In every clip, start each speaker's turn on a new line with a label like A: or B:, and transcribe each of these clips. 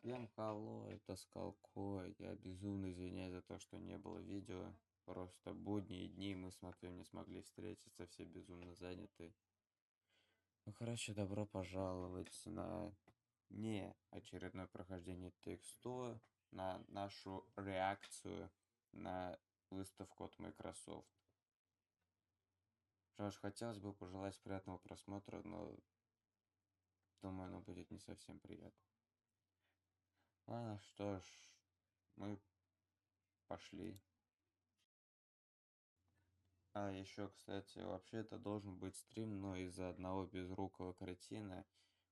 A: Я МКЛО, это Скалко. Я безумно извиняюсь за то, что не было видео. Просто будние дни, мы с Матвеем не смогли встретиться, все безумно заняты. Ну короче, добро пожаловать на не очередное прохождение текста, на нашу реакцию на выставку от Microsoft. Что ж, хотелось бы пожелать приятного просмотра, но думаю, оно будет не совсем приятно. Ладно, что ж, мы пошли. А еще, кстати, вообще это должен быть стрим, но из-за одного безрукого кретина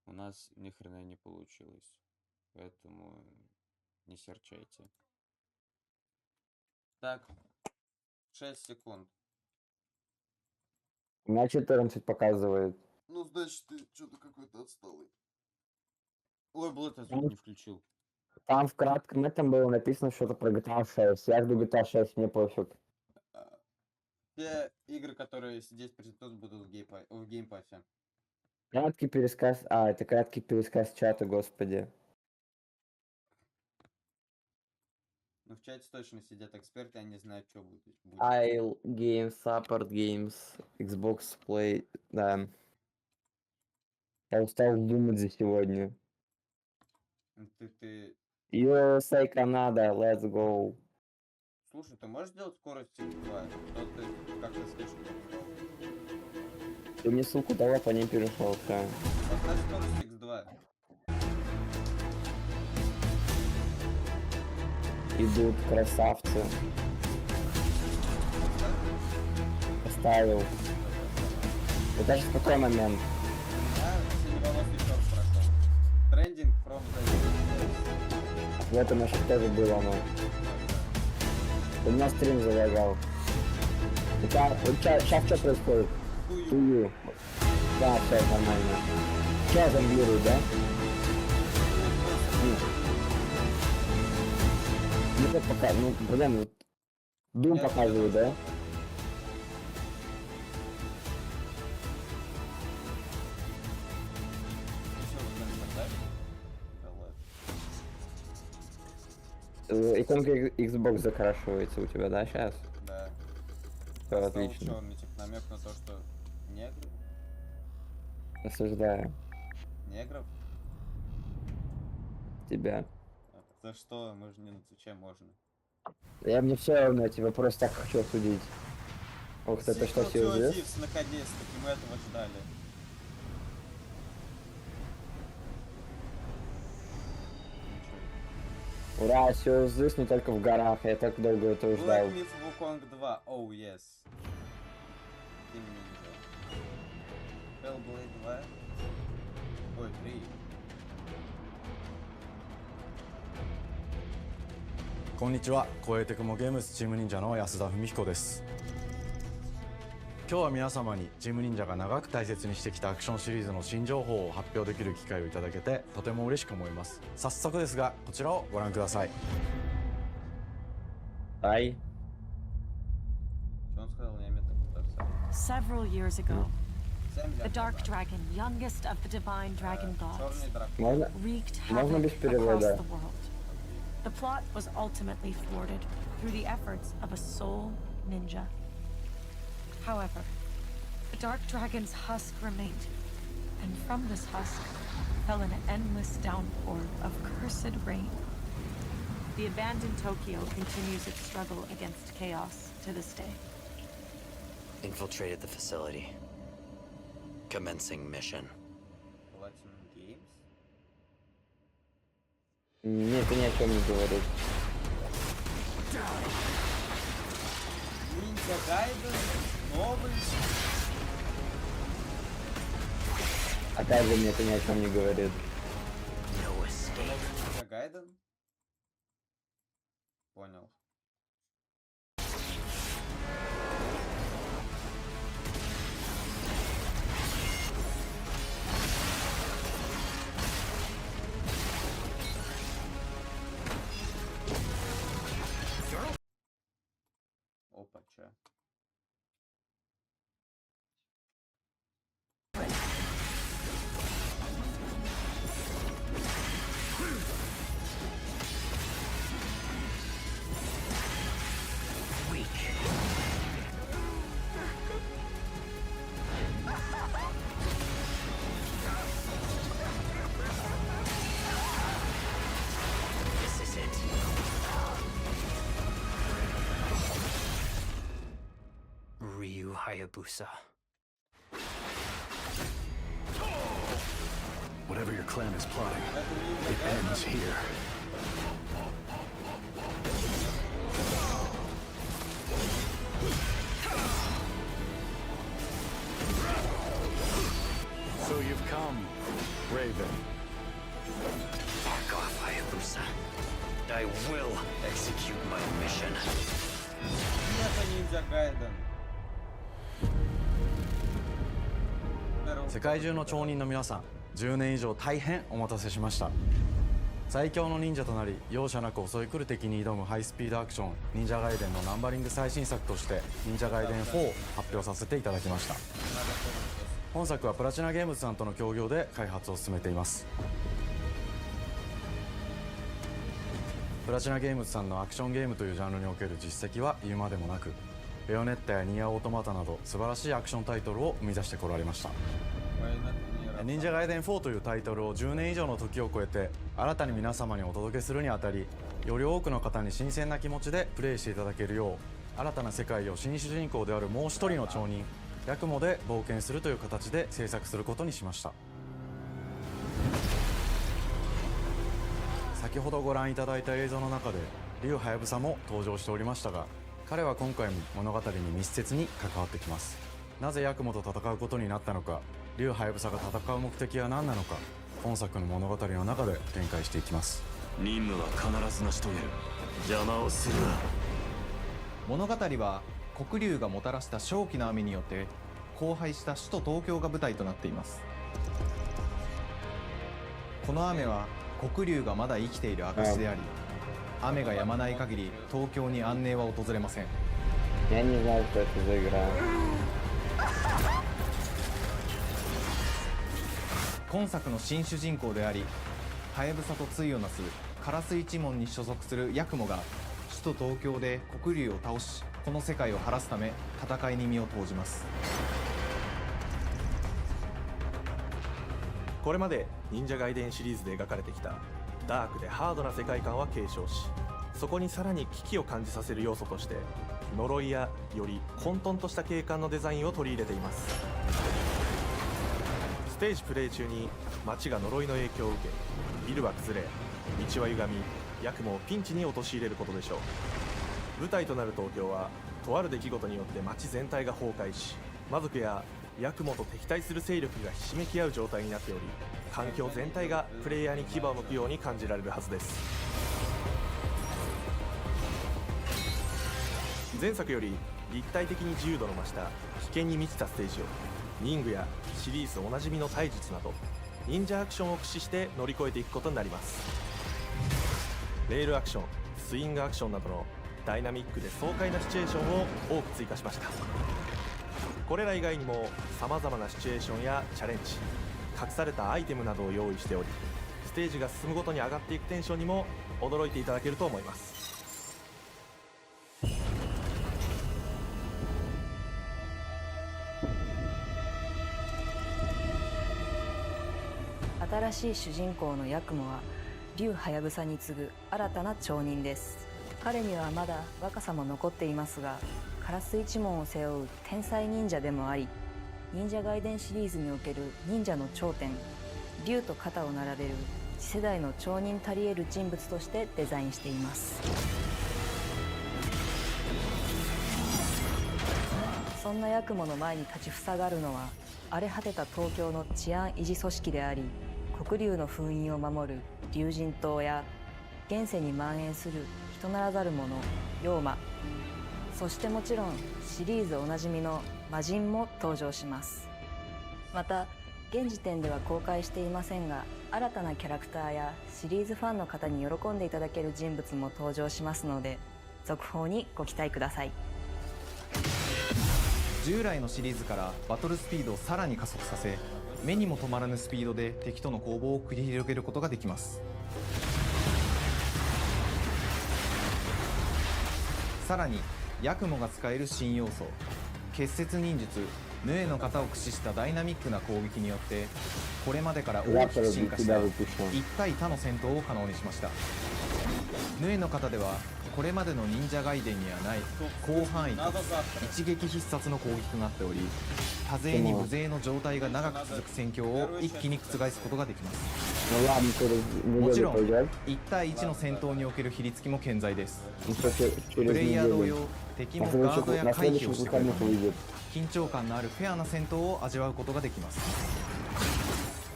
A: у нас ни хрена не получилось. Поэтому не серчайте. Так, 6 секунд.
B: У меня 14 показывает.
A: Ну, значит, ты что-то какой-то отсталый. Ой, был этот звук не включил.
B: Там в кратком этом было написано что-то про GTA 6. Я жду GTA 6, мне пофиг.
A: Те игры, которые здесь презентуют, будут в геймпассе.
B: Краткий пересказ... это краткий пересказ чата, господи.
A: Ну, в чате точно сидят эксперты, они знают, что будет.
B: Isle Games, Support Games, Xbox Play, да. Я устал думать за сегодня.
A: Ты...
B: USA, Канада, let's go.
A: Слушай, ты можешь сделать скорость X2? Что ты как-то слишком написал?
B: Ты мне ссылку дала, по ней перешел, все.
A: Поставь скорость X2.
B: Идут красавцы. Поставил. Это же какой момент?
A: Синеволосый черт прошел. Трендинг from the...
B: В этом еще тоже было оно. У меня стрим залагал. Сейчас что происходит? Тую. Да, все нормально. Сейчас зомбируют, да? Ну как пока, ну блин, вот Дум показывают, да? Иконка Xbox закрашивается у тебя, да, сейчас?
A: Да.
B: Все отлично.
A: Черный, типа намек на то, что негры.
B: Осуждаю.
A: Негров?
B: Тебя.
A: За что? Мы же не на Твиче можно.
B: Я мне все равно, я тебя просто так хочу осудить. Ох, это что, Сьюзис?
A: Наконец-таки мы этого ждали.
B: Ура, Сьюзис не только в горах, я так долго этого ждал.
A: Black Myth Wukong 2, oh yes. Именно. Hellblade 2. Ой, 3.
C: こんにちは、超えてくもゲームスチーム忍者の安田文彦です。今日は皆様にチーム忍者が長く大切にしてきたアクションシリーズの新情報を発表できる機会をいただけてとても嬉しく思います。早速ですが、こちらをご覧ください。
B: はい。
D: Several years ago, the Dark Dragon, youngest of the divine dragon gods, wreaked havoc across the world. The plot was ultimately thwarted through the efforts of a sole ninja. However, the Dark Dragon's husk remained, and from this husk fell an endless downpour of cursed rain. The abandoned Tokyo continues its struggle against chaos to this day.
E: Infiltrated the facility. Commencing mission.
B: Нет, ты ни о чем не говоришь.
A: Ниндзя Гайден, новый.
B: Опять же, мне это ни о чем не говорит.
A: Ниндзя Гайден? Понял. Опача.
E: Hayabusa. Whatever your clan is plotting, it ends here. So you've come, Raven.
F: Fuck off, Hayabusa. I will execute my mission.
A: Это ниндзя Гайден.
C: 世界中の町人の皆さん、10年以上大変お待たせしました。最強の忍者となり容赦なく襲い来る敵に挑むハイスピードアクション忍者ガイデンのナンバリング最新作として忍者ガイデン4を発表させていただきました。本作はプラチナゲームズさんとの協業で開発を進めています。プラチナゲームズさんのアクションゲームというジャンルにおける実績は言うまでもなく、ベヨネッタやニアオートマタなど素晴らしいアクションタイトルを生み出してこられました。忍者ガイデン4というタイトルを10年以上の時を超えて新たに皆様にお届けするにあたり、より多くの方に新鮮な気持ちでプレイしていただけるよう、新たな世界を新主人公であるもう一人の町人ヤクモで冒険するという形で制作することにしました。先ほどご覧いただいた映像の中で竜ハヤブサも登場しておりましたが、彼は今回も物語に密接に関わってきます。なぜヤクモと戦うことになったのか、竜ハヤブサが戦う目的は何なのか、本作の物語の中で展開していきます。
E: 任務は必ず成し遂げる。邪魔をするな。
G: 物語は黒竜がもたらした正気の雨によって荒廃した首都東京が舞台となっています。この雨は黒竜がまだ生きている証であり、雨が止まない限り東京に安寧は訪れません。
B: Я не знаю, что это за игра.
G: 今作の新主人公であり、ハヤブサと対をなすカラス一門に所属するヤクモが首都東京で黒竜を倒し、この世界を晴らすため戦いに身を投じます。
H: これまで忍者ガイデンシリーズで描かれてきたダークでハードな世界観は継承し、そこにさらに危機を感じさせる要素として呪いやより混沌とした景観のデザインを取り入れています。ステージプレイ中に街が呪いの影響を受け、ビルは崩れ、道は歪み、ヤクモをピンチに陥れることでしょう。舞台となる東京はとある出来事によって街全体が崩壊し、魔族やヤクモと敵対する勢力がひしめき合う状態になっており、環境全体がプレイヤーに牙を向くように感じられるはずです。前作より立体的に自由度の増した危険に満ちたステージを忍具やシリーズおなじみの体術など忍者アクションを駆使して乗り越えていくことになります。レールアクション、スイングアクションなどのダイナミックで爽快なシチュエーションを多く追加しました。これら以外にも様々なシチュエーションやチャレンジ、隠されたアイテムなどを用意しており、ステージが進むごとに上がっていくテンションにも驚いていただけると思います。
I: 新しい主人公のヤクモは竜ハヤブサに次ぐ新たな町人です。彼にはまだ若さも残っていますが、カラス一門を背負う天才忍者でもあり、忍者ガイデンシリーズにおける忍者の頂点、竜と肩を並べる次世代の町人たり得る人物としてデザインしています。そんなヤクモの前に立ちふさがるのは荒れ果てた東京の治安維持組織であり、黒竜の封印を守る竜神島や現世に蔓延する人ならざる者妖魔、そしてもちろんシリーズおなじみの魔人も登場します。また現時点では公開していませんが、新たなキャラクターやシリーズファンの方に喜んでいただける人物も登場しますので、続報にご期待ください。
G: 従来のシリーズからバトルスピードをさらに加速させ、目にも止まらぬスピードで敵との攻防を繰り広げることができます。さらにヤクモが使える新要素、結節忍術ヌエの型を駆使したダイナミックな攻撃によって、これまでから大きく進化した一対他の戦闘を可能にしました。ヌエの方ではこれまでの忍者ガイデンにはない広範囲かつ一撃必殺の攻撃となっており、多勢に無勢の状態が長く続く戦況を一気に覆すことができます。
B: Ну ладно, через
G: もちろ
B: неделю
G: ん
B: пойдет.
G: 1対1の戦闘における比率も健在です。
B: Ну что,
G: プ
B: через
G: レイヤー同様
B: неделю.
G: 敵も
B: На
G: ガードや
B: следующих
G: 回避をしてくれる
B: выходных выйдет.
G: 緊張感のあるフェアな戦闘を味わうことができます。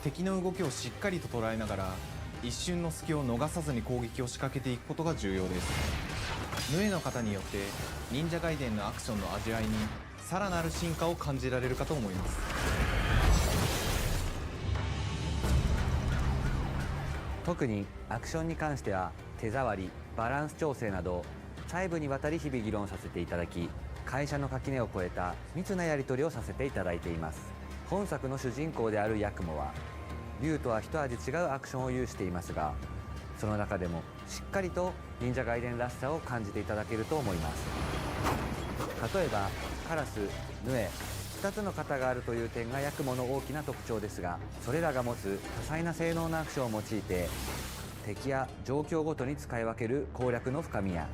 G: 敵の動きをしっかりと捉えながら一瞬の隙を逃さずに攻撃を仕掛けていくことが重要です。ヌエの方によって忍者ガイデンのアクションの味わいにさらなる進化を感じられるかと思います。
J: 特にアクションに関しては手触り、バランス調整など細部にわたり日々議論させていただき、会社の垣根を越えた密なやり取りをさせていただいています。本作の主人公であるヤクモは竜とは一味違うアクションを有していますが、その中でもしっかりと忍者ガイデンらしさを感じていただけると思います。例えばカラス、ヌエ、2つの型があるという点がヤクモの大きな特徴ですが、それらが持つ多彩な性能のアクションを用いて敵や状況ごとに使い分ける攻略の深みや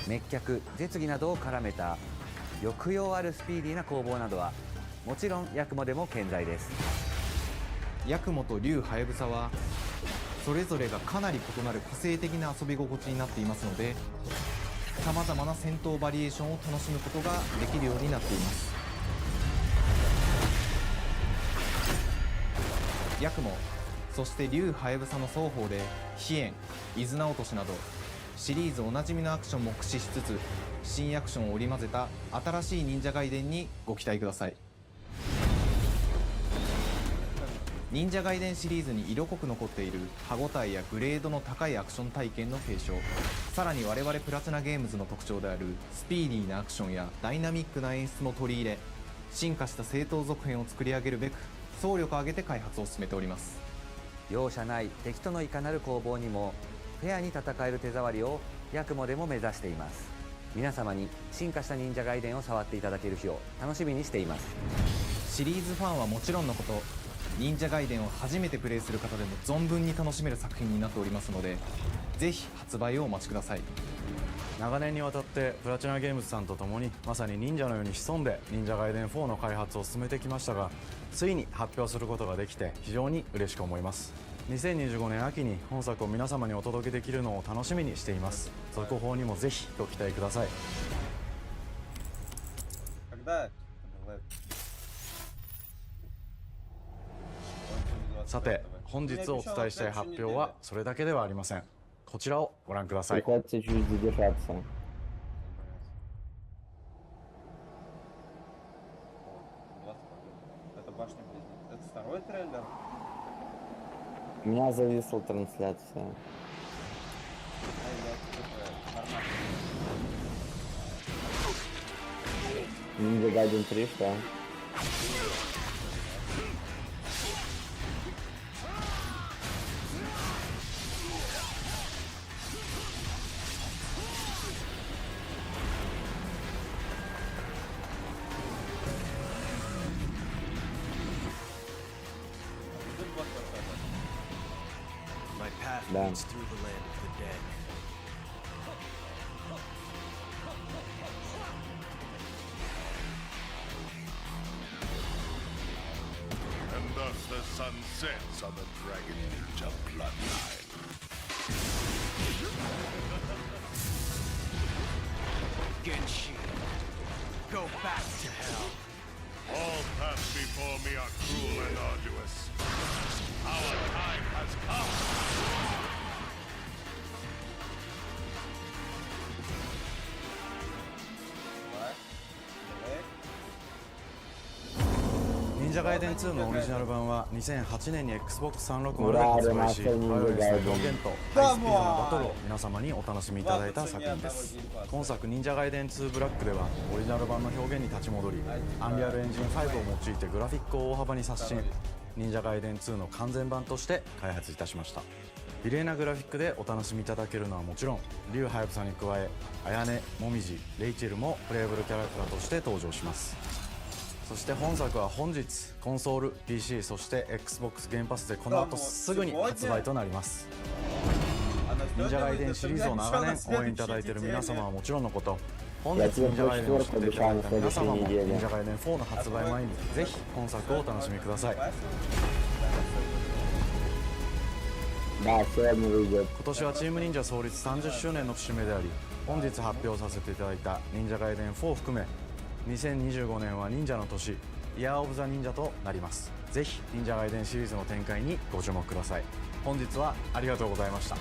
J: 滅却、絶技などを絡めた抑揚あるスピーディーな攻防などはもちろんヤクモでも健在です。
G: ヤクモと竜ハヤブサはそれぞれがかなり異なる個性的な遊び心地になっていますので、さまざまな戦闘バリエーションを楽しむことができるようになっています。ヤクモ、そして竜ハヤブサの双方で飛燕、伊豆直しなどシリーズおなじみのアクションも駆使しつつ新アクションを織り交ぜた新しい忍者ガイデンにご期待ください。忍者ガイデンシリーズに色濃く残っている歯ごたえやグレードの高いアクション体験の継承、さらに我々プラチナゲームズの特徴であるスピーディーなアクションやダイナミックな演出も取り入れ、進化した正当続編を作り上げるべく総力を挙げて開発を進めております。
J: 容赦ない敵とのいかなる攻防にもフェアに戦える手触りをヤクモでも目指しています。皆様に進化した忍者ガイデンを触っていただける日を楽しみにしています。
G: シリーズファンはもちろんのこと、忍者ガイデンを初めてプレイする方でも存分に楽しめる作品になっておりますので、ぜひ発売をお待ちください。
C: 長年にわたってプラチナゲームズさんと共にまさに忍者のように潜んで忍者ガイデン4の開発を進めてきましたが、ついに発表することができて非常に嬉しく思います。2025年秋に本作を皆様にお届けできるのを楽しみにしています。続報にもぜひご期待ください。さて、本日お伝えしたい発表はそれだけではありません。こちらをご覧ください。
B: Приходится чуть задержаться. У меня зависла трансляция. Ninja Gaiden 3, что?
F: My path
B: Да.
F: leads through the land of the dead.
K: And thus the sun sets on the Dragon Ninja bloodline.
F: Genshin, go back to hell.
K: All paths before me are cruel and arduous. Our time has come.
C: 忍者ガイデン2のオリジナル版は2008年に Xbox360 で発売し、バイオレンスな表現とハイスピードなバトルを皆様にお楽しみいただいた作品です。今作忍者ガイデン2ブラックではオリジナル版の表現に立ち戻り、アンリアルエンジン5を用いてグラフィックを大幅に刷新、忍者ガイデン2の完全版として開発いたしました。綺麗なグラフィックでお楽しみいただけるのはもちろん、竜ハヤブサに加え綾音、もみじ、レイチェルもプレイブルキャラクターとして登場します。そして本作は本日コンソール、PC、そして Xbox ゲームパスでこの後すぐに発売となります。忍者ガイデンシリーズを長年応援いただいている皆様はもちろんのこと、本日忍者ガイデンを知っていただいた皆様も忍者ガイデン4の発売前にぜひ本作をお楽しみください。今年はチーム忍者創立30周年の節目であり、本日発表させていただいた忍者ガイデン4を含め2025年は忍者の年、イヤーオブザ忍者となります。ぜひ忍者ガイデンシリーズの展開にご注目ください。本日はありがとうございました。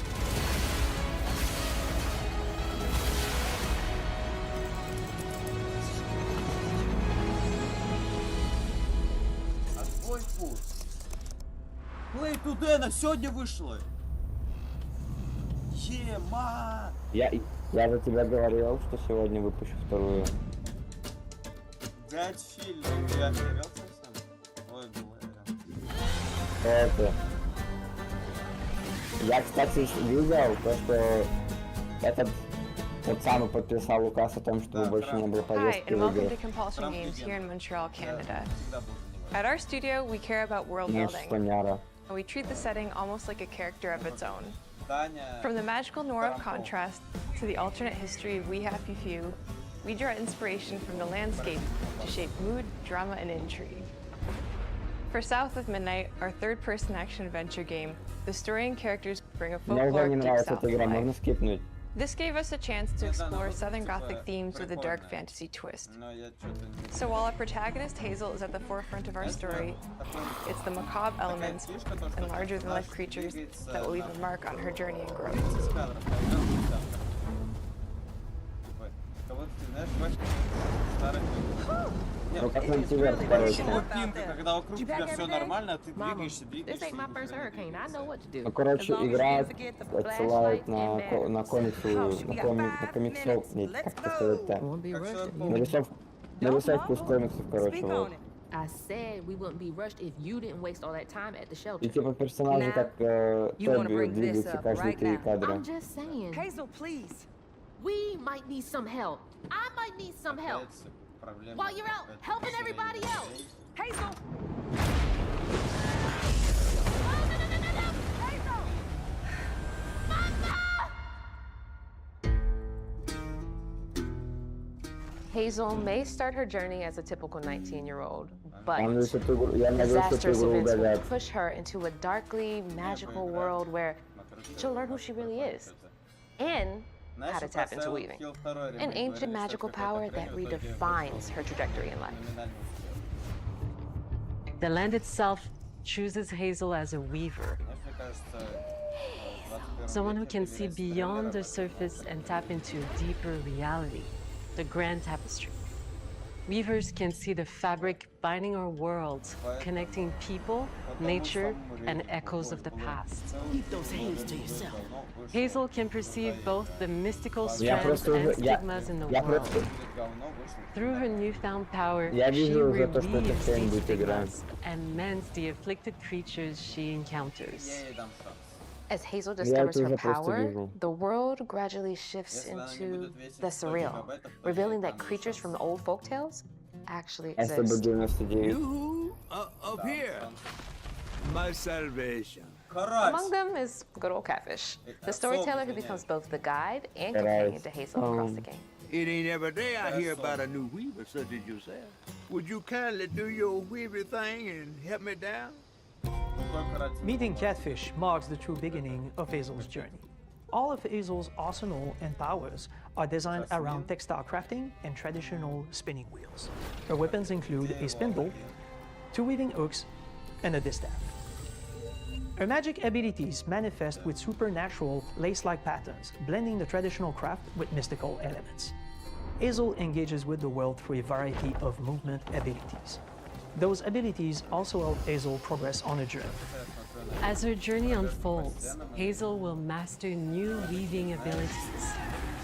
A: Play Today на сегодня вышло. Ема!
B: Я за тебя говорил, что сегодня выпущу вторую.
A: Дядь Фильм, я охерел совсем? Ой,
B: Это... Я, кстати, видел то, что этот тот самый подписал указ о том, что больше не было повестки в играх.
L: Hi, and welcome to Compulsion Games here in Montreal, Canada. At our studio, we care about world building. We treat the setting almost like a character of its own. From the magical noir of contrast to the alternate history of We Happy Few, we draw inspiration from the landscape to shape mood, drama, and intrigue. For South of Midnight, our third-person action-adventure game, the story and characters bring a folklore deep south to life. This gave us a chance to explore Southern Gothic themes with a dark fantasy twist. So while our protagonist Hazel is at the forefront of our story, it's the macabre elements and larger-than-life creatures that will leave a mark on her journey and growth.
B: Ну, как мультивер, короче.
A: Когда вокруг тебя все нормально, а ты двигаешься.
B: Ну, короче, игра отсылает на комиксов, нет, как это сказать-то? Нарисовку из комиксов, короче, вот. И типа персонажи как Тоби двигаются каждые 3 кадра.
M: We might need some help. I might need some help. While you're out helping everybody else. Hazel! Hazel!
L: Hazel may start her journey as a typical 19-year-old, but disastrous events will push her into a darkly magical world where she'll learn who she really is and how to tap into weaving, an ancient magical power that redefines her trajectory in life.
N: The land itself chooses Hazel as a weaver, someone who can see beyond the surface and tap into a deeper reality, the grand tapestry. Weavers can see the fabric binding our worlds, connecting people, nature, and echoes of the past.
M: Keep those hands to yourself.
N: Hazel can perceive both the mystical strands and stigmas in the world. Through her newfound power, she relieves these stigmas and mends the afflicted creatures she encounters.
L: As Hazel discovers her power, the world gradually shifts into the surreal, revealing that creatures from the old folktales actually exist.
O: You up here, my salvation.
L: Among them is good old Catfish, the storyteller who becomes both the guide and companion to Hazel across the game.
O: It ain't every day I hear about a new weaver such as yourself. Would you kindly do your weaver thing and help me down?
P: Meeting Catfish marks the true beginning of Hazel's journey. All of Hazel's arsenal and powers are designed around textile crafting and traditional spinning wheels. Her weapons include a spindle, 2 weaving hooks, and a distaff. Her magic abilities manifest with supernatural lace-like patterns, blending the traditional craft with mystical elements. Hazel engages with the world through a variety of movement abilities. Those abilities also help Hazel progress on a journey.
N: As her journey unfolds, Hazel will master new weaving abilities,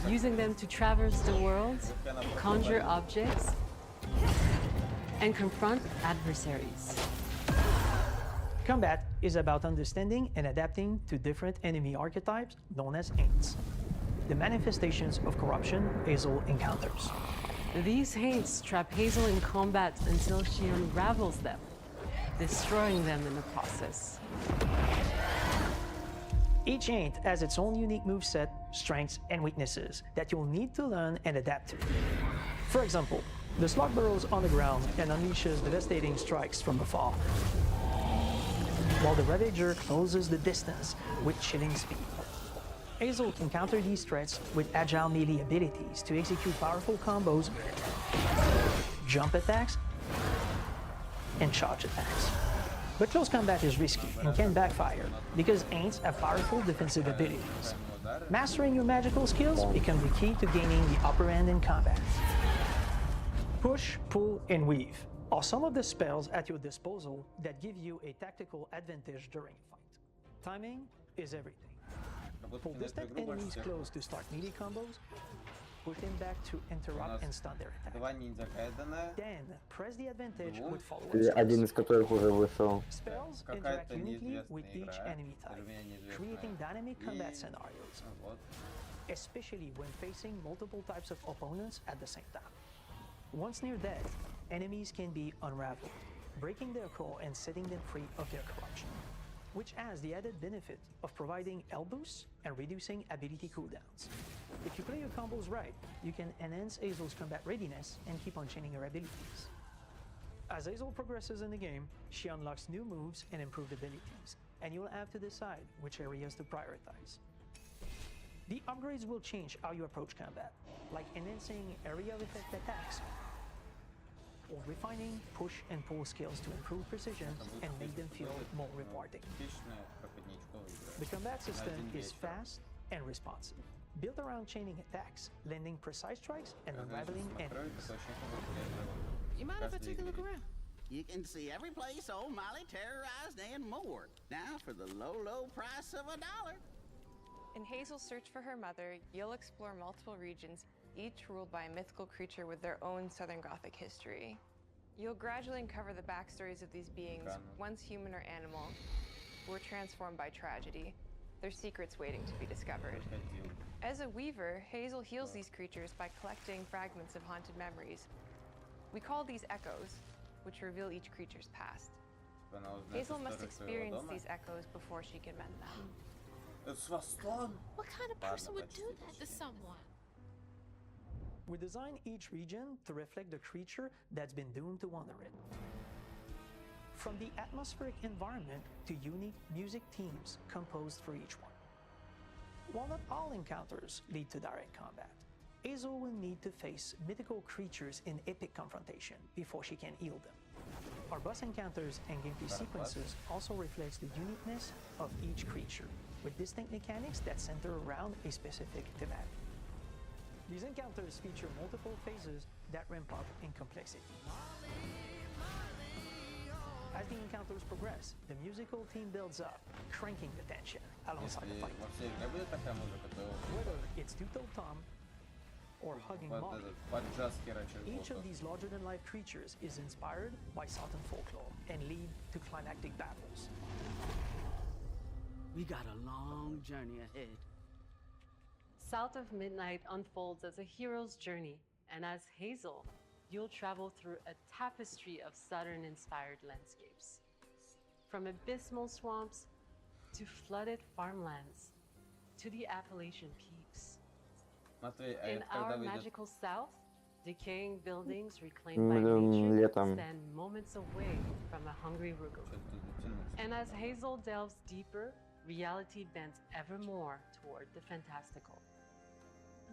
N: using them to traverse the world, conjure objects, and confront adversaries.
P: Combat is about understanding and adapting to different enemy archetypes known as Haints, the manifestations of corruption Hazel encounters.
N: These Haints trap Hazel in combat until she unravels them, destroying them in the process.
P: Each Ain't has its own unique moveset, strengths, and weaknesses that you'll need to learn and adapt to. For example, the slug burrows on the ground and unleashes devastating strikes from afar, while the Ravager closes the distance with chilling speed. Hazel can counter these threats with agile melee abilities to execute powerful combos, jump attacks, and charge attacks. But close combat is risky and can backfire because Aints have powerful defensive abilities. Mastering your magical skills becomes the key to gaining the upper hand in combat. Push, pull, and weave are some of the spells at your disposal that give you a tactical advantage during a fight. Timing is everything. Pull distant enemies close to start melee combos, push them back to interrupt and stun their attack. Then press the advantage with follow-up
B: Один из которых уже вышел.
P: spells interact uniquely with each enemy type, creating dynamic combat scenarios, especially when facing multiple types of opponents at the same time. Once near death, enemies can be unraveled, breaking their core and setting them free of their corruption, which has the added benefit of providing health boosts and reducing ability cooldowns. If you play your combos right, you can enhance Hazel's combat readiness and keep on chaining her abilities. As Hazel progresses in the game, she unlocks new moves and improved abilities, and you'll have to decide which areas to prioritize. The upgrades will change how you approach combat, like enhancing area of effect attacks, or refining push and pull skills to improve precision and make them feel more rewarding. The combat system is fast and responsive, built around chaining attacks, landing precise strikes, and unraveling enemies.
M: You mind if I take a look around?
Q: You can see every place old Molly terrorized and more. Now for the low, low price of $1.
L: In Hazel's search for her mother, you'll explore multiple regions, each ruled by a mythical creature with their own Southern Gothic history. You'll gradually uncover the backstories of these beings, once human or animal, who were transformed by tragedy, their secrets waiting to be discovered. As a weaver, Hazel heals these creatures by collecting fragments of haunted memories. We call these echoes, which reveal each creature's past. Hazel must experience these echoes before she can mend them.
M: What kind of person would do that to someone?
P: We design each region to reflect the creature that's been doomed to wander it. From the atmospheric environment to unique music themes composed for each one. While not all encounters lead to direct combat, Hazel will need to face mythical creatures in epic confrontation before she can heal them. Our boss encounters and gameplay sequences also reflects the uniqueness of each creature, with distinct mechanics that center around a specific thematic. These encounters feature multiple phases that ramp up in complexity. As the encounters progress, the musical theme builds up, cranking the tension alongside the fight. Whether it's Two-Toed Tom or Hugging Molly, each of these larger-than-life creatures is inspired by Southern folklore and lead to climactic battles.
Q: We got a long journey ahead.
N: South of Midnight unfolds as a hero's journey, and as Hazel, you'll travel through a tapestry of Southern-inspired landscapes. From abysmal swamps to flooded farmlands to the Appalachian peaks. In our magical South, decaying buildings reclaimed by nature stand moments away from a hungry Rugal. And as Hazel delves deeper, reality bends ever more toward the fantastical.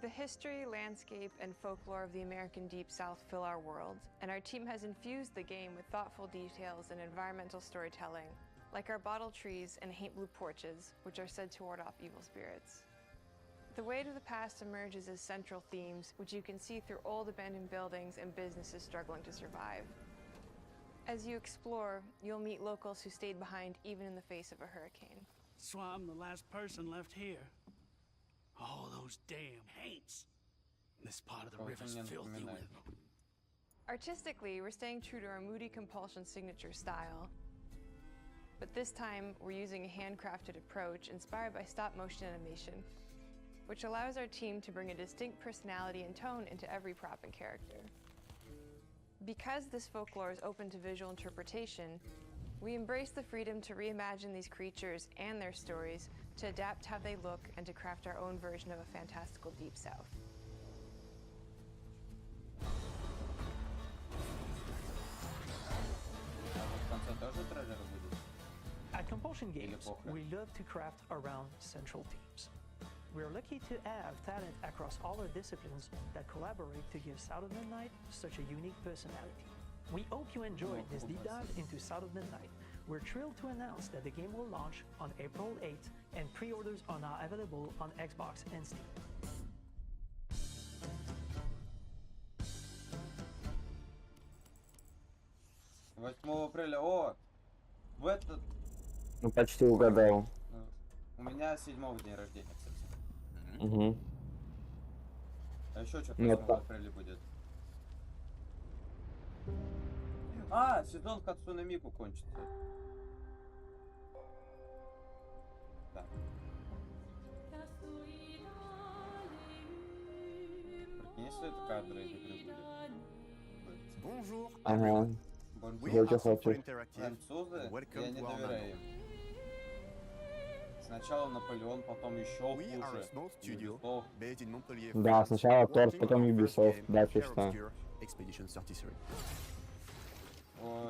L: The history, landscape, and folklore of the American Deep South fill our world, and our team has infused the game with thoughtful details and environmental storytelling, like our bottle trees and haint blue porches, which are said to ward off evil spirits. The way to the past emerges as central themes, which you can see through old abandoned buildings and businesses struggling to survive. As you explore, you'll meet locals who stayed behind even in the face of a hurricane.
R: So I'm the last person left here. All those damn haints. This part of the river's filthy with them.
L: Artistically, we're staying true to our moody compulsion signature style. But this time, we're using a handcrafted approach inspired by stop-motion animation, which allows our team to bring a distinct personality and tone into every prop and character. Because this folklore is open to visual interpretation, We embrace the freedom to reimagine these creatures and their stories, to adapt how they look, and to craft our own version of a fantastical Deep South.
P: At Compulsion Games, we love to craft around central themes. We're lucky to have talent across all our disciplines that collaborate to give South of Midnight such a unique personality. We hope you enjoyed this deep dive into South of Midnight. We're thrilled to announce that the game will launch on April 8th, and pre-orders are now available on Xbox and Steam.
A: Апреля. О! В этот...
B: Ну, почти угадал.
A: У меня 7-го день рождения, кстати.
B: Угу.
A: А еще что-то 8 апреля будет. А, сезон Хацуне Мику кончится. Так. Прикинь, если это кадры из игры были.
B: Ага.
A: Французы, я не доверяю им. Сначала Наполеон, потом еще хуже.
B: Да, сначала Торт, потом Ubisoft, да, чисто.
S: It's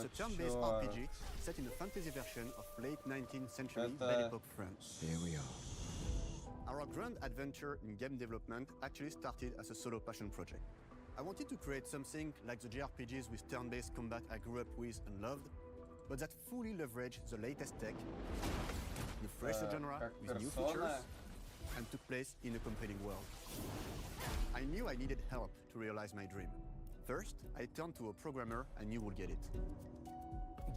S: a turn-based RPG set in the fantasy version of late 19th century Belle Époque France.
E: Here we are.
S: Our grand adventure in game development actually started as a solo passion project. I wanted to create something like the JRPGs with turn-based combat I grew up with and loved, but that fully leveraged the latest tech, refreshed the genre with new features, and took place in a compelling world. I knew I needed help to realize my dream. First, I turned to a programmer I knew would get it.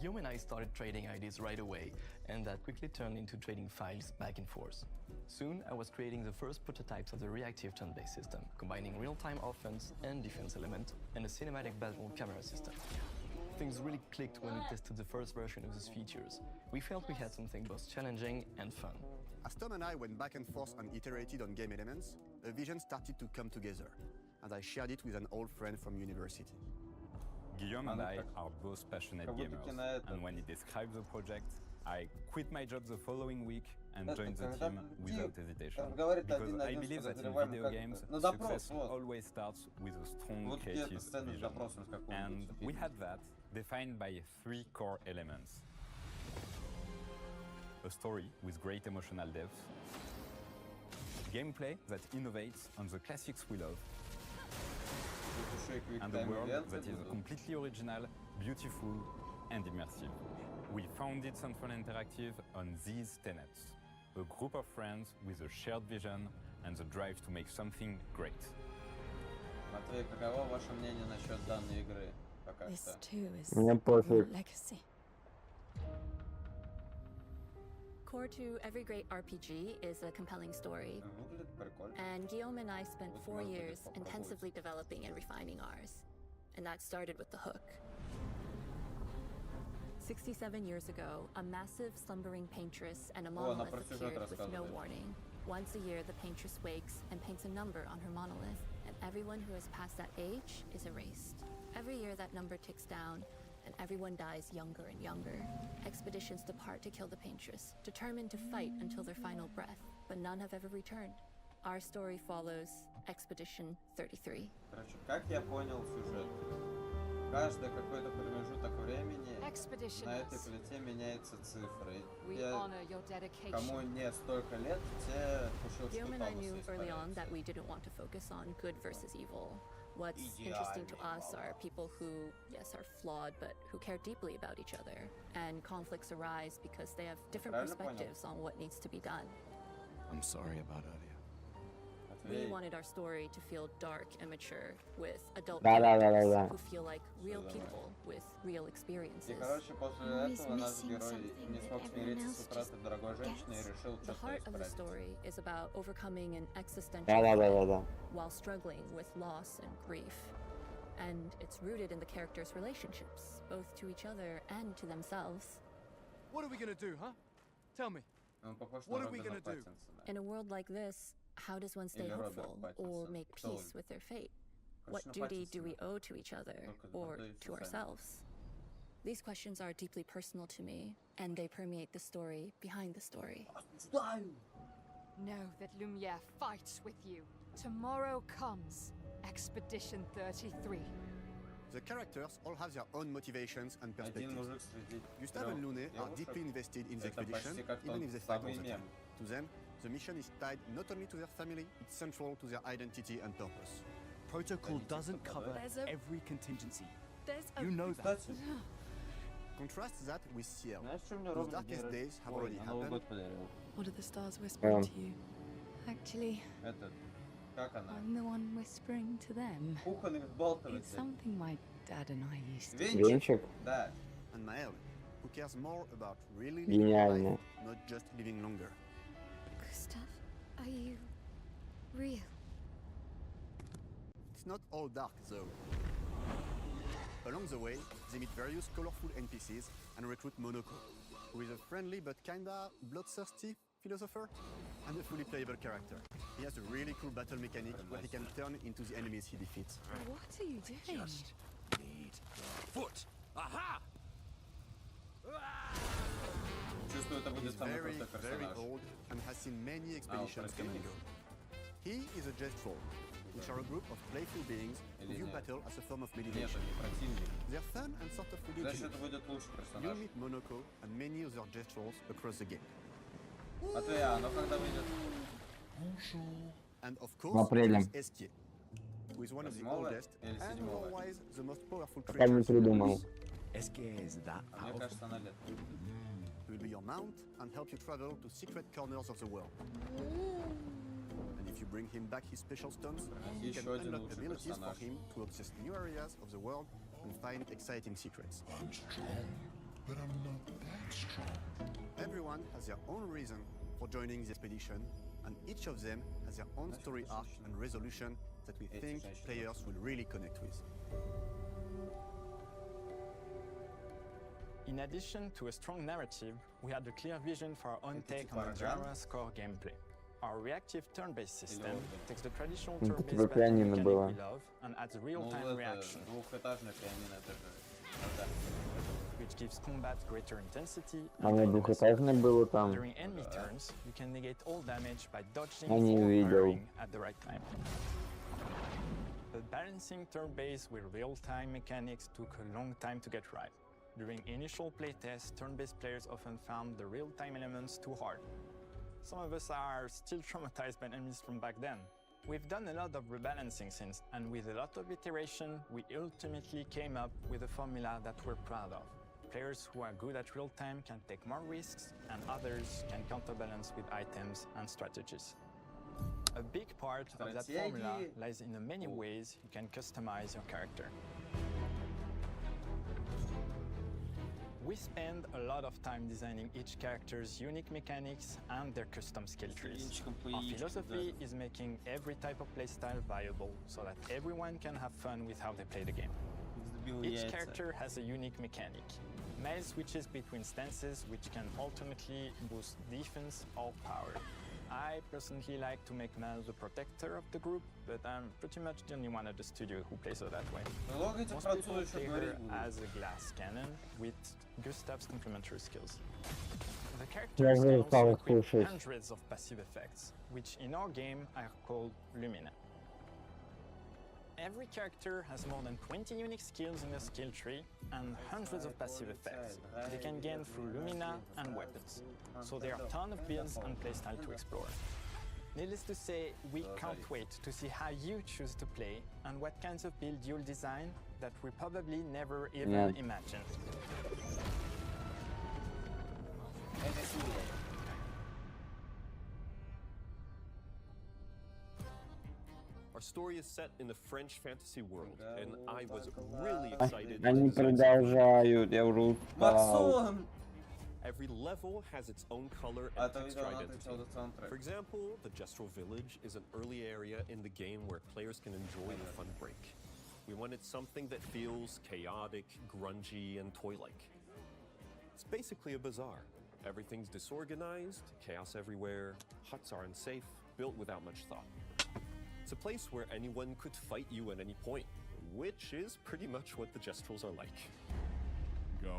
T: Guillaume and I started trading ideas right away, and that quickly turned into trading files back and forth. Soon, I was creating the first prototypes of the reactive turn-based system, combining real-time offense and defense element, and a cinematic battle camera system. Things really clicked when we tested the first version of these features. We felt we had something both challenging and fun.
S: As Tom and I went back and forth and iterated on game elements, a vision started to come together, and I shared it with an old friend from university.
U: Guillaume and I are both passionate gamers, and when he described the project, I quit my job the following week and joined the team without hesitation. Because I believe that in video games, success always starts with a strong creative vision. And we had that, defined by 3 core elements. A story with great emotional depth, gameplay that innovates on the classics we love, and a world that is completely original, beautiful, and immersive. We founded Central Interactive on these tenets. A group of friends with a shared vision and the drive to make something great.
A: Матвей, каково ваше мнение насчет данной игры? Пока
D: This
A: что.
D: too is
B: Мне пофиг.
D: legacy.
V: Core to every great RPG is a compelling story. And Guillaume and I spent 4 years intensively developing and refining ours. And that started with the hook. 67 years ago, a massive slumbering paintress and a monolith appeared with no warning. Once a year, the paintress wakes and paints a number on her monolith, and everyone who has passed that age is erased. Every year, that number ticks down, and everyone dies younger and younger. Expeditions depart to kill the paintress, determined to fight until their final breath, but none have ever returned. Our story follows Expedition 33.
A: Короче, как я понял сюжет? Каждый какой-то промежуток времени на этой плите меняется цифры. Кому не столько лет, те
V: Guillaume and I knew early on that we didn't want to focus on good versus evil. What's interesting to us are people who, yes, are flawed, but who care deeply about each other. And conflicts arise because they have different perspectives on what needs to be done.
E: I'm sorry about Aria.
V: We wanted our story to feel dark and mature, with adult
B: Да.
V: characters who feel like real people with real experiences.
A: И, короче, после этого наш герой не смог смириться с утратой дорогой женщины и решил
V: The
A: что-то
V: heart of the
A: исправить.
V: story is about overcoming an existential
B: Да.
V: threat while struggling with loss and grief. And it's rooted in the characters' relationships, both to each other and to themselves.
F: What are we gonna do, huh? Tell me. What are we gonna do?
V: In a world like this, how does one stay hopeful or make peace with their fate? What duty do we owe to each other or to ourselves? These questions are deeply personal to me, and they permeate the story behind the story.
H: Know that Lumiere fights with you. Tomorrow comes Expedition 33.
S: The characters all have their own motivations and perspectives. Gustave and Lune are deeply invested in the expedition, even if they fight all the time. To them, the mission is tied not only to their family, it's central to their identity and purpose.
I: Protocol doesn't cover every contingency. You know that.
S: Contrast that with Sierra, whose darkest days have already happened.
V: What do the stars whisper to you? Actually, I'm the one whispering to them. It's something my dad and I used to do.
S: And Mael, who cares more about really living life, not just living longer.
V: Gustav, are you real?
S: It's not all dark, though. Along the way, they meet various colorful NPCs and recruit Monoko, who is a friendly but kinda bloodthirsty philosopher and a fully playable character. He has a really cool battle mechanic where he can turn into the enemies he defeats.
H: What are you doing?
I: Just need your foot. Aha!
S: He's very, very old and has seen many expeditions come and go. He is a jest troll, which are a group of playful beings who view battle as a form of meditation. They're fun and sort of religious. You'll meet Monoko and many other jest trolls across the game. And of course, there's Esquier, who is one of the oldest and otherwise the most powerful creatures.
I: Esquier is that powerful.
S: He will be your mount and help you travel to secret corners of the world. And if you bring him back his special stones, you can unlock abilities for him to access new areas of the world and find exciting secrets.
K: I'm strong, but I'm not that strong.
S: Everyone has their own reason for joining the expedition, and each of them has their own story arc and resolution that we think players will really connect with.
W: In addition to a strong narrative, we had a clear vision for our own take on the genre's core gameplay. Our reactive turn-based system takes the traditional turn-based battle mechanic we love and adds real-time reaction, which gives combat greater intensity and during enemy turns, you can negate all damage by dodging or parrying at the right time. But balancing turn-based with real-time mechanics took a long time to get right. During initial playtests, turn-based players often found the real-time elements too hard. Some of us are still traumatized by enemies from back then. We've done a lot of rebalancing since, and with a lot of iteration, we ultimately came up with a formula that we're proud of. Players who are good at real-time can take more risks, and others can counterbalance with items and strategies. A big part of that formula lies in the many ways you can customize your character. We spend a lot of time designing each character's unique mechanics and their custom skill trees. Our philosophy is making every type of playstyle viable so that everyone can have fun with how they play the game. Each character has a unique mechanic. Mael switches between stances which can ultimately boost defense or power. I personally like to make Mael the protector of the group, but I'm pretty much the only one at the studio who plays her that way. Most people play her as a glass cannon with Gustav's complementary skills. The characters can also equip hundreds of passive effects, which in our game are called Lumina. Every character has more than 20 unique skills in their skill tree and hundreds of passive effects they can gain through Lumina and weapons, so there are a ton of builds and playstyle to explore. Needless to say, we can't wait to see how you choose to play and what kinds of build you'll design that we probably never even imagined.
X: Our story is set in the French fantasy world, and I was really excited.
B: Они продолжают, я уже устал.
X: Every level has its own color and texture identity. For example, the Gestural Village is an early area in the game where players can enjoy a fun break. We wanted something that feels chaotic, grungy, and toy-like. It's basically a bazaar. Everything's disorganized, chaos everywhere, huts are unsafe, built without much thought. It's a place where anyone could fight you at any point, which is pretty much what the Gestrals are like. The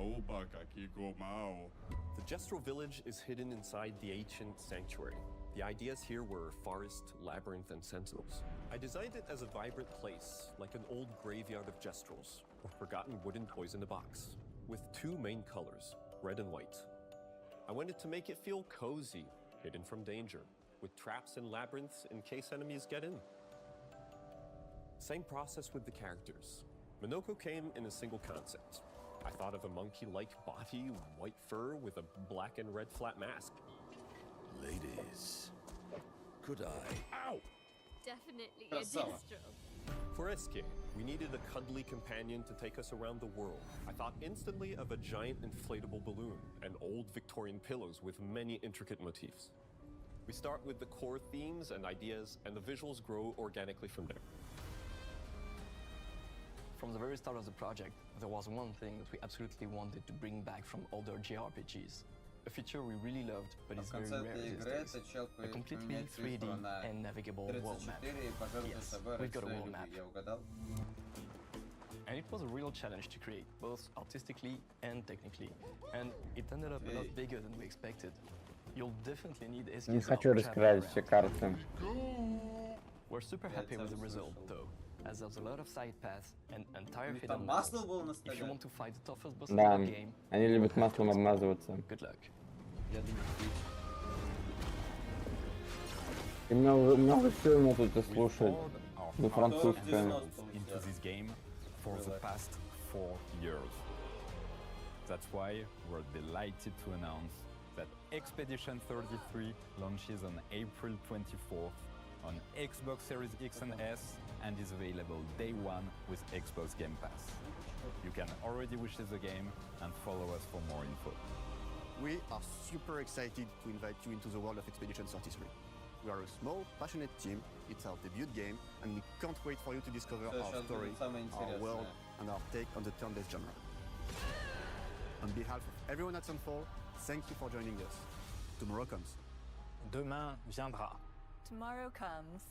X: Gestral village is hidden inside the ancient sanctuary. The ideas here were forest, labyrinth, and sentinels. I designed it as a vibrant place, like an old graveyard of Gestrals, or forgotten wooden toys in a box, with two main colors, red and white. I wanted to make it feel cozy, hidden from danger, with traps and labyrinths in case enemies get in. Same process with the characters. Minoko came in a single concept. I thought of a monkey-like body, white fur with a black and red flat mask.
E: Ladies, could I?
X: Ow!
M: Definitely a Destro.
X: For SK, we needed a cuddly companion to take us around the world. I thought instantly of a giant inflatable balloon and old Victorian pillows with many intricate motifs. We start with the core themes and ideas, and the visuals grow organically from there.
T: From the very start of the project, there was one thing that we absolutely wanted to bring back from older JRPGs. A feature we really loved, but is very rare these days. A completely 3D and navigable world map. Yes, we've got a world map. And it was a real challenge to create, both artistically and technically. And it ended up a lot bigger than we expected. You'll definitely need
B: Не
T: SK's
B: хочу раскрывать все карты.
T: We're super happy with the result, though, as there's a lot of side paths and entire hidden levels. If you want to fight the toughest boss in
B: Да,
T: the game,
B: они любят маслом обмазываться.
T: good luck.
B: И много сил мне тут и слушать. Ну, французское.
U: Into this game for the past 4 years. That's why we're delighted to announce that Expedition 33 launches on April 24th on Xbox Series X and S and is available day one with Xbox Game Pass. You can already wishlist the game and follow us for more info.
S: We are super excited to invite you into the world of Expedition 33. We are a small, passionate team, it's our debut game, and we can't wait for you to discover our story, our world, and our take on the turn-based genre. On behalf of everyone at Sunfall, thank you for joining us. Tomorrow comes.
W: Demain viendra.
V: Tomorrow comes.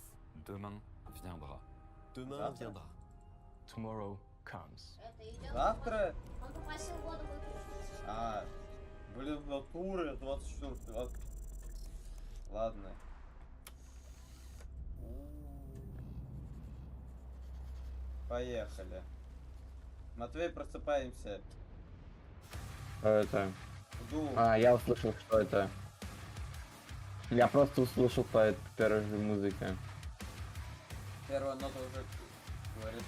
U: Demain viendra.
X: Demain viendra.
T: Tomorrow comes.
A: Завтра? А, блин, в натуре 24. Ладно. Поехали. Матвей, просыпаемся.
B: Что это? А, я услышал, что это. Я просто услышал по первой же музыке.
A: Первая нота уже говорит,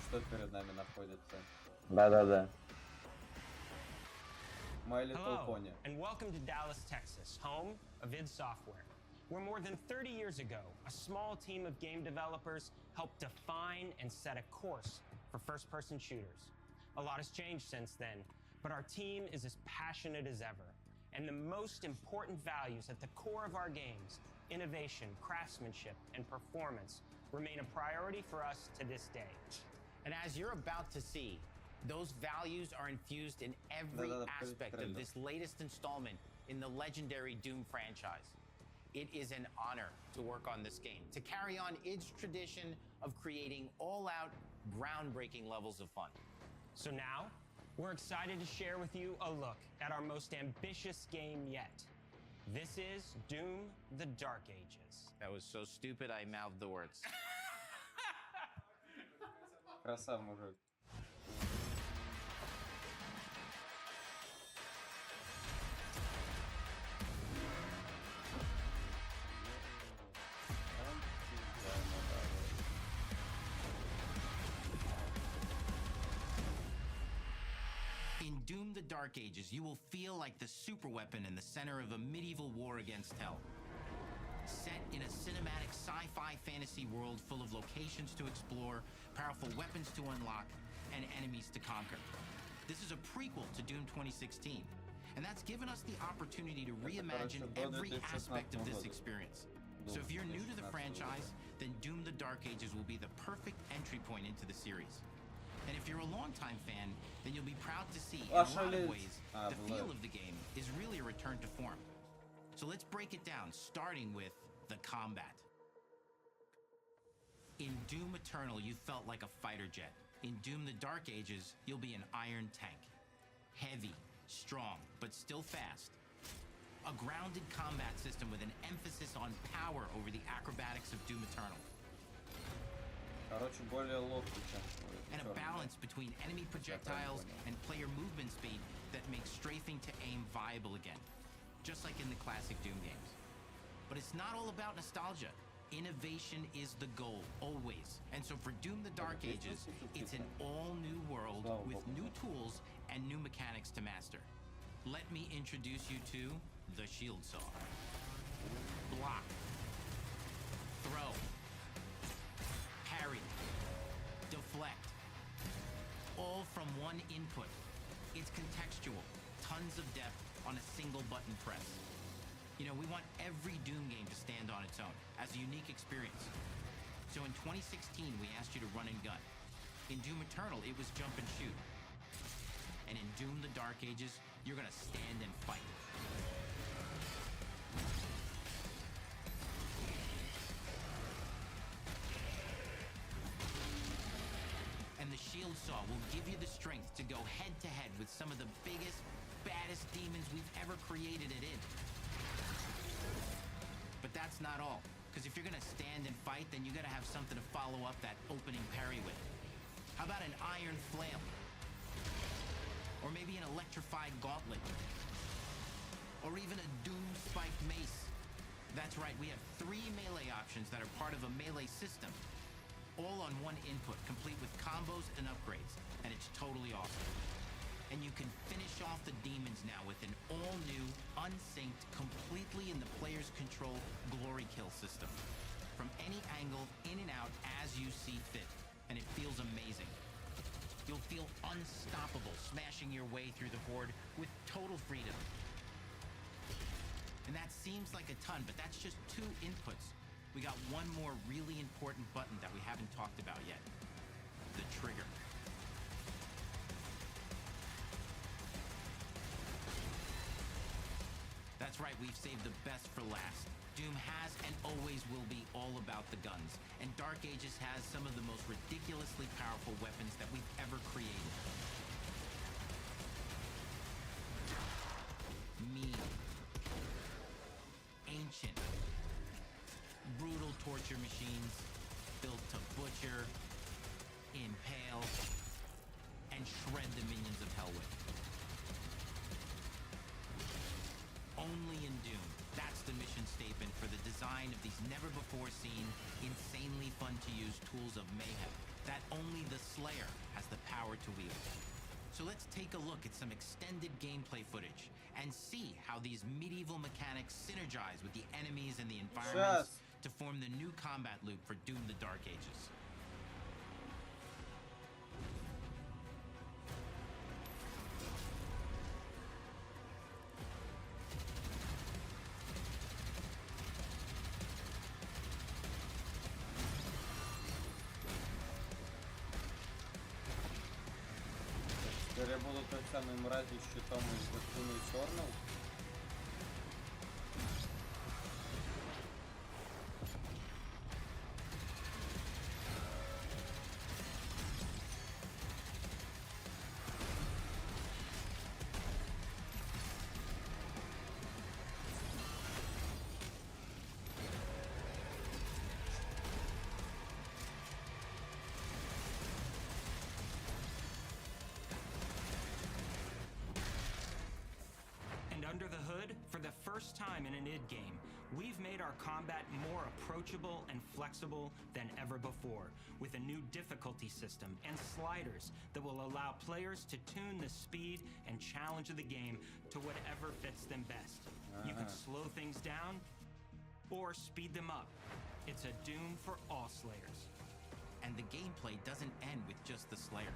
A: что перед нами находится.
B: Да-да-да.
A: My Little Pony.
C: And welcome to Dallas, Texas, home of id Software, where more than 30 years ago, a small team of game developers helped define and set a course for first-person shooters. A lot has changed since then, but our team is as passionate as ever. And the most important values at the core of our games, innovation, craftsmanship, and performance, remain a priority for us to this day.
G: And as you're about to see, those values are infused in every aspect of this latest installment in the legendary Doom franchise. It is an honor to work on this game, to carry on its tradition of creating all-out, groundbreaking levels of fun.
C: So now, we're excited to share with you a look at our most ambitious game yet. This is Doom: The Dark Ages.
G: That was so stupid I mouthed the words.
A: Красава, мужик.
G: In Doom: The Dark Ages, you will feel like the superweapon in the center of a medieval war against hell. Set in a cinematic sci-fi fantasy world full of locations to explore, powerful weapons to unlock, and enemies to conquer. This is a prequel to Doom 2016, and that's given us the opportunity to reimagine every aspect of this experience. So if you're new to the franchise, then Doom: The Dark Ages will be the perfect entry point into the series. And if you're a longtime fan, then you'll be proud to see, in a lot of ways, the feel of the game is really a return to form. So let's break it down, starting with the combat. In Doom Eternal, you felt like a fighter jet. In Doom: The Dark Ages, you'll be an iron tank. Heavy, strong, but still fast. A grounded combat system with an emphasis on power over the acrobatics of Doom Eternal.
A: Короче, более ловкий, чем
G: and a balance between enemy projectiles and player movement speed that makes strafing to aim viable again, just like in the classic Doom games. But it's not all about nostalgia. Innovation is the goal, always. And so for Doom the Dark Ages, it's an all-new world with new tools and new mechanics to master. Let me introduce you to the Shield Saw. Block. Throw. Parry. Deflect. All from one input. It's contextual, tons of depth on a single button press. You know, we want every Doom game to stand on its own as a unique experience. So in 2016, we asked you to run and gun. In Doom Eternal, it was jump and shoot. And in Doom the Dark Ages, you're gonna stand and fight. And the Shield Saw will give you the strength to go head-to-head with some of the biggest, baddest demons we've ever created it in. But that's not all, because if you're gonna stand and fight, then you gotta have something to follow up that opening parry with. How about an iron flail? Or maybe an electrified gauntlet? Or even a doom-spiked mace? That's right, we have 3 melee options that are part of a melee system, all on one input, complete with combos and upgrades, and it's totally awesome. And you can finish off the demons now with an all-new, unsynced, completely in the player's control glory kill system. From any angle, in and out, as you see fit. And it feels amazing. You'll feel unstoppable smashing your way through the horde with total freedom. And that seems like a ton, but that's just 2 inputs. We got one more really important button that we haven't talked about yet. The trigger. That's right, we've saved the best for last. Doom has and always will be all about the guns, and Dark Ages has some of the most ridiculously powerful weapons that we've ever created. Mean. Ancient. Brutal torture machines, built to butcher, impale, and shred the minions of hell with. Only in Doom. That's the mission statement for the design of these never-before-seen, insanely fun-to-use tools of mayhem that only the Slayer has the power to wield. So let's take a look at some extended gameplay footage and see how these medieval mechanics synergize with the enemies and the environments to form the new combat loop for Doom the Dark Ages.
A: Я буду той самой мразью с щитом из Доктуны Чернул.
C: Under the hood, for the first time in an id game, we've made our combat more approachable and flexible than ever before, with a new difficulty system and sliders that will allow players to tune the speed and challenge of the game to whatever fits them best. You can slow things down or speed them up. It's a Doom for all Slayers.
G: And the gameplay doesn't end with just the Slayer.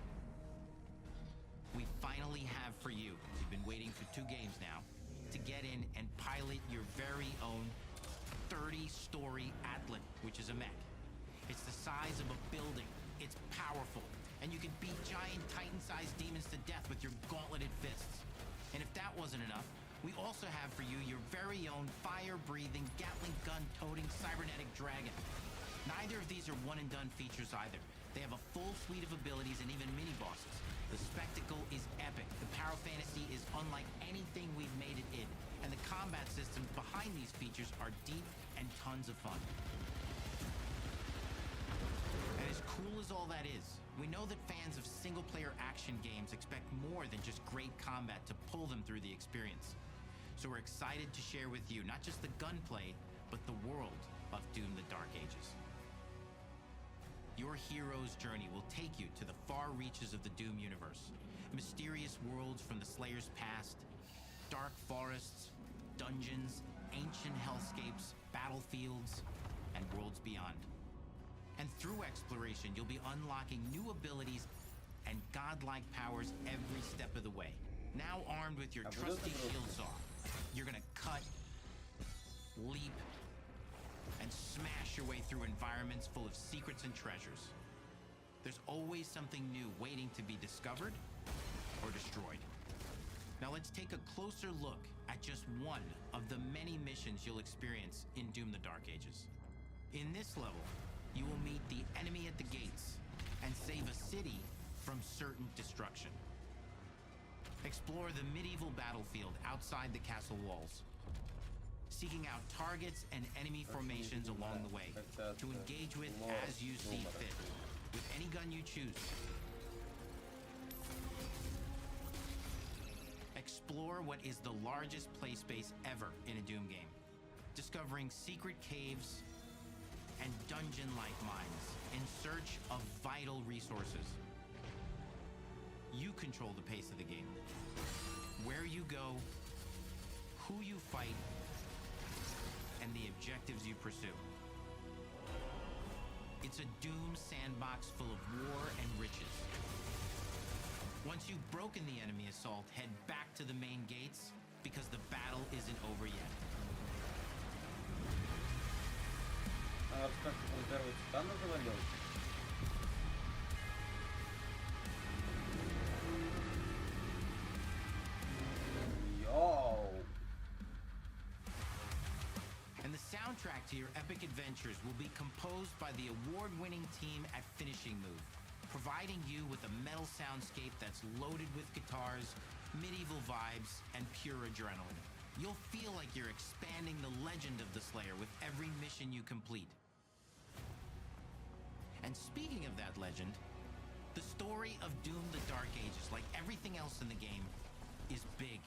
G: We finally have for you, you've been waiting for 2 games now, to get in and pilot your very own 30-story Atlan, which is a mech. It's the size of a building, it's powerful, and you can beat giant Titan-sized demons to death with your gauntleted fists. And if that wasn't enough, we also have for you your very own fire-breathing, Gatling gun-toting cybernetic dragon. Neither of these are one-and-done features either. They have a full suite of abilities and even mini-bosses. The spectacle is epic. The Power Fantasy is unlike anything we've made at id, and the combat systems behind these features are deep and tons of fun. And as cool as all that is, we know that fans of single-player action games expect more than just great combat to pull them through the experience. So we're excited to share with you not just the gunplay, but the world of Doom: The Dark Ages. Your hero's journey will take you to the far reaches of the Doom universe. Mysterious worlds from the Slayer's past, dark forests, dungeons, ancient hellscapes, battlefields, and worlds beyond. And through exploration, you'll be unlocking new abilities and godlike powers every step of the way. Now armed with your trusty shield saw, you're gonna cut, leap, and smash your way through environments full of secrets and treasures. There's always something new waiting to be discovered or destroyed. Now let's take a closer look at just one of the many missions you'll experience in Doom: The Dark Ages. In this level, you will meet the enemy at the gates and save a city from certain destruction. Explore the medieval battlefield outside the castle walls, seeking out targets and enemy formations along the way to engage with as you see fit, with any gun you choose. Explore what is the largest play space ever in a Doom game, discovering secret caves and dungeon-like mines in search of vital resources. You control the pace of the game, where you go, who you fight, and the objectives you pursue. It's a Doom sandbox full of war and riches. Once you've broken the enemy assault, head back to the main gates, because the battle isn't over yet. And the soundtrack to your epic adventures will be composed by the award-winning team at Finishing Move, providing you with a metal soundscape that's loaded with guitars, medieval vibes, and pure adrenaline. You'll feel like you're expanding the legend of the Slayer with every mission you complete. And speaking of that legend, the story of Doom: The Dark Ages, like everything else in the game, is big.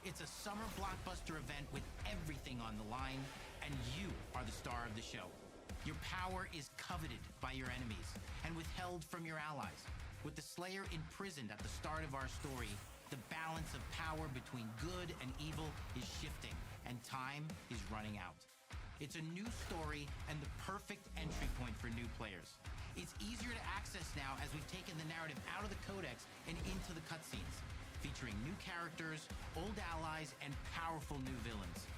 G: It's a summer blockbuster event with everything on the line, and you are the star of the show. Your power is coveted by your enemies and withheld from your allies. With the Slayer imprisoned at the start of our story, the balance of power between good and evil is shifting, and time is running out. It's a new story and the perfect entry point for new players. It's easier to access now as we've taken the narrative out of the codex and into the cutscenes, featuring new characters, old allies, and powerful new villains.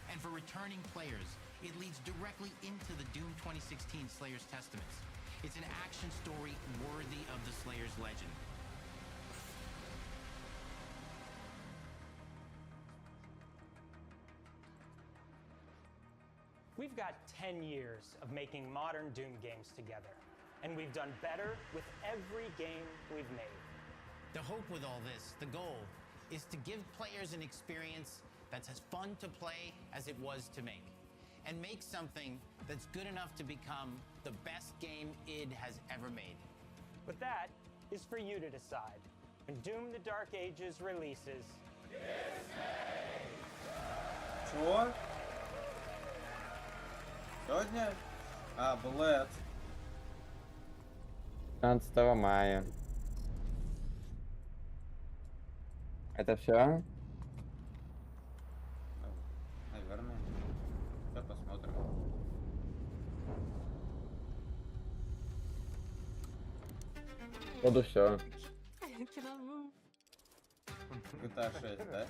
G: And for returning players, it leads directly into the Doom 2016 Slayer's Testaments. It's an action story worthy of the Slayer's legend.
C: We've got 10 years of making modern Doom games together, and we've done better with every game we've made.
G: The hope with all this, the goal, is to give players an experience that's as fun to play as it was to make, and make something that's good enough to become the best game id has ever made.
C: But that is for you to decide. When Doom: The Dark Ages releases...
A: Чего? Сегодня? Блэд.
B: 15 мая. Это все?
A: Наверное. Сейчас посмотрим.
B: Походу все.
A: GTA 6, да?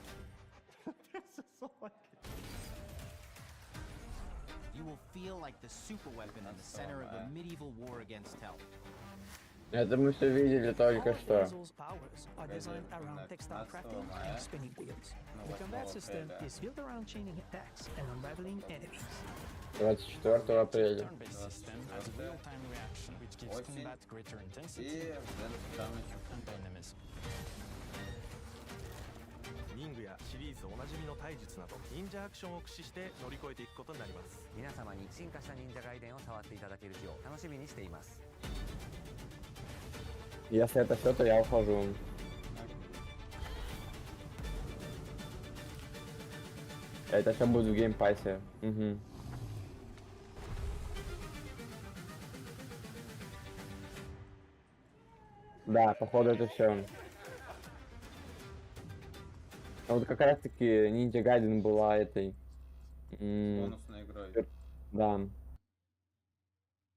G: You will feel like the super weapon in the center of a medieval war against hell.
B: Это мы все видели только что.
P: Basil's powers are designed around textile crafting and spinning wheels. The combat system is built around chaining attacks and unraveling enemies.
B: 24 апреля.
T: Turn-based system has real-time reaction, which gives combat greater intensity and dynamism.
J: 忍具やシリーズおなじみの体術など忍者アクションを駆使して乗り越えていくことになります。
N: 皆様に進化した忍者ガイデンを触っていただける日を楽しみにしています。
B: Если это все, то я ухожу. Это все будет в геймпассе. Угу. Да, походу это все. А вот как раз таки Ninja Gaiden была этой...
A: Бонусной игрой.
B: Да.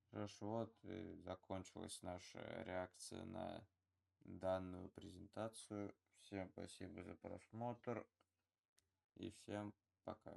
A: Что ж, вот и закончилась наша реакция на данную презентацию. Всем спасибо за просмотр и всем пока.